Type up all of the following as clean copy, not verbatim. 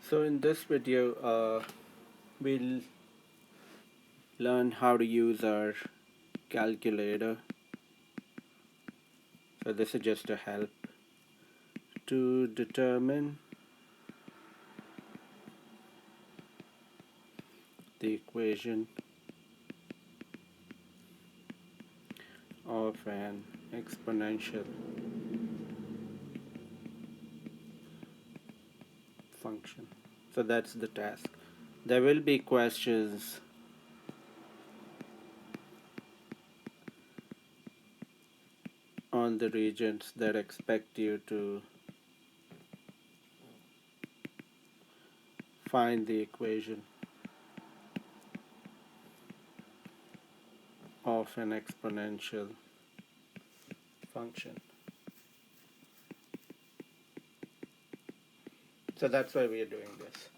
So in this video, we'll learn how to use our calculator. So this is just a help to determine the equation of an exponential function. So that's the task. There will be questions on the regions that expect you to find the equation of an exponential function. So that's why we are doing this.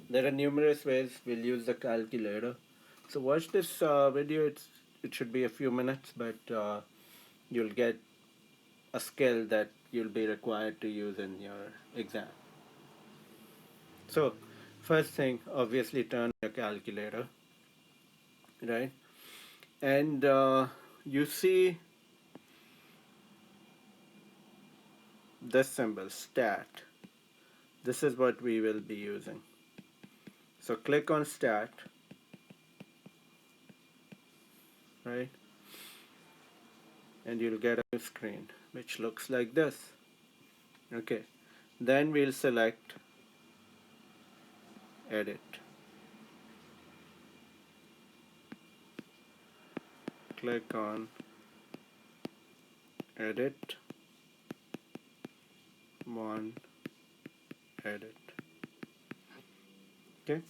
There are numerous ways we'll use the calculator. So watch this video. It should be a few minutes, but you'll get a skill that you'll be required to use in your exam. So first thing, obviously turn your calculator, right? And you see this symbol, stat. This is what we will be using. So click on stat, right? And you'll get a new screen which looks like this. Okay, then we'll select edit. Click on edit, one, edit. Okay,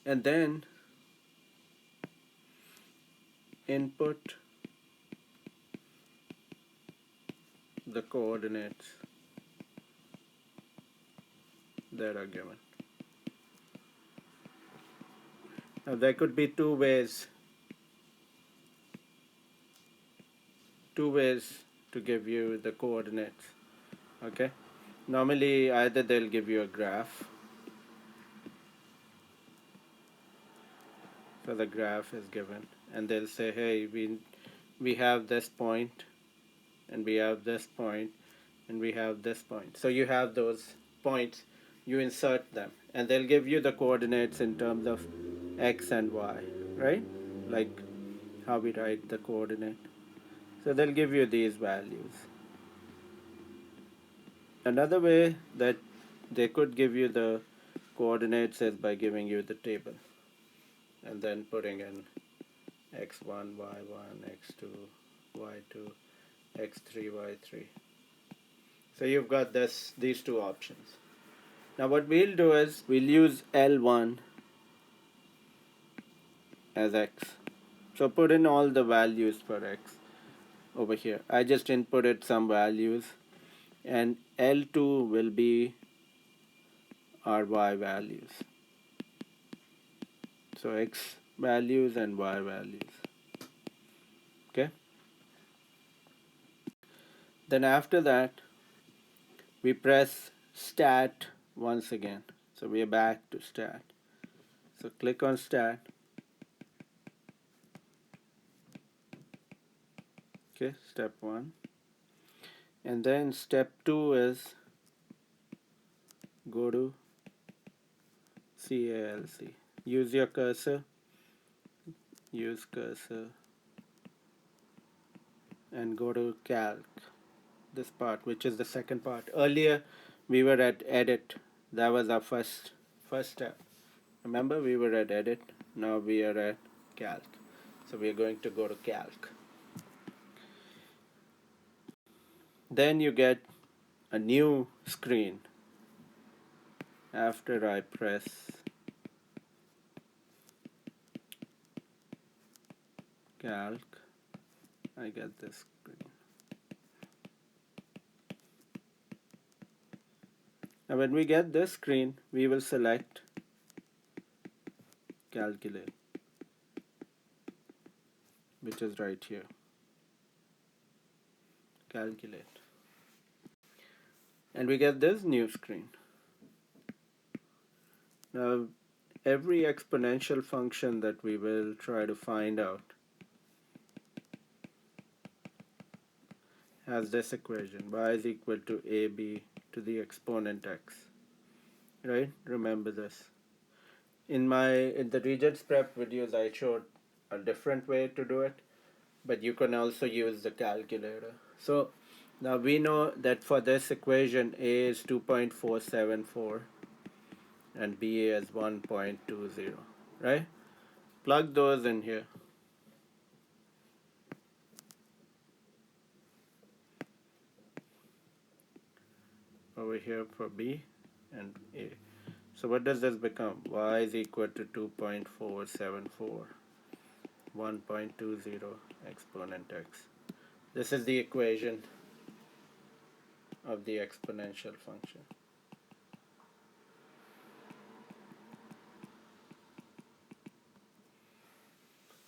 and then input the coordinates that are given. Now there could be two ways to give you the coordinates. Okay, normally either they'll give you a graph. So the graph is given and they'll say, hey, we have this point and we have this point and we have this point. So you have those points, you insert them and they'll give you the coordinates in terms of x and y, right? Like how we write the coordinate. So they'll give you these values. Another way that they could give you the coordinates is by giving you the table and then putting in x1, y1, x2, y2, x3, y3. So you've got these two options. Now what we'll do is we'll use L1 as x. So put in all the values for x over here. I just inputted some values and L2 will be our y values. So x values and y values. Okay. Then after that we press stat once again. So we are back to stat. So click on stat. Okay, step 1. And then step 2 is go to CALC. Use your cursor. Use cursor. And go to calc. This part, which is the second part. Earlier we were at edit. That was our first step. Remember, we were at edit. Now we are at calc. So we are going to go to calc. Then you get a new screen after I press calc. I get this screen. Now when we get this screen, we will select calculate, which is right here. Calculate. And we get this new screen. Now, every exponential function that we will try to find out has this equation: y is equal to ab to the exponent x. Right? Remember this. In the Regents Prep videos, I showed a different way to do it, but you can also use the calculator. So now we know that for this equation, a is 2.474 and b is 1.20, right? Plug those in here. Over here for b and a. So what does this become? Y is equal to 2.474, 1.20 exponent x. This is the equation of the exponential function.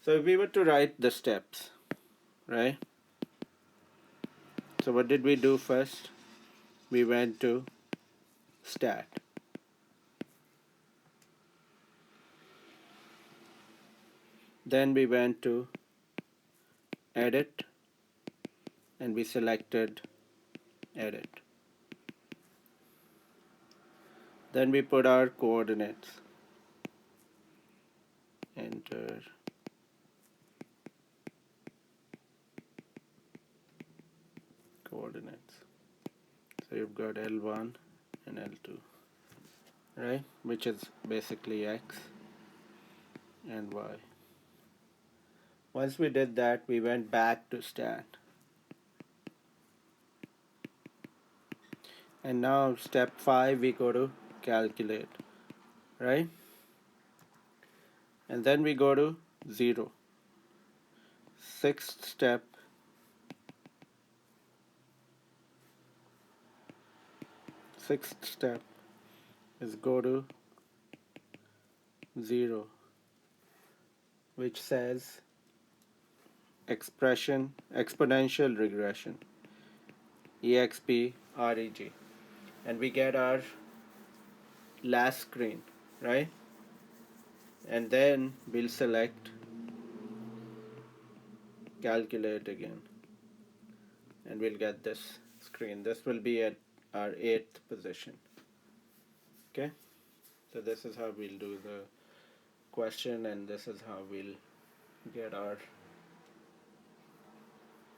So if we were to write the steps, right? So what did we do first? We went to stat. Then we went to edit and we selected edit. Then we put our coordinates. Enter coordinates. So you've got L1 and L2, right? Which is basically X and Y. Once we did that, we went back to stat. And now step 5, we go to calculate, right? And then we go to 0. Sixth step, is go to 0, which says exponential regression, EXP and we get our last screen, right? And then we'll select calculate again, and we'll get this screen. This will be at our 8th position. Okay, so this is how we'll do the question, and this is how we'll get our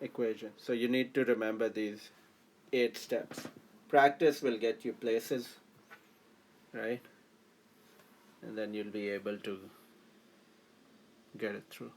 equation. So you need to remember these 8 steps. Practice will get you places, right? And then you'll be able to get it through.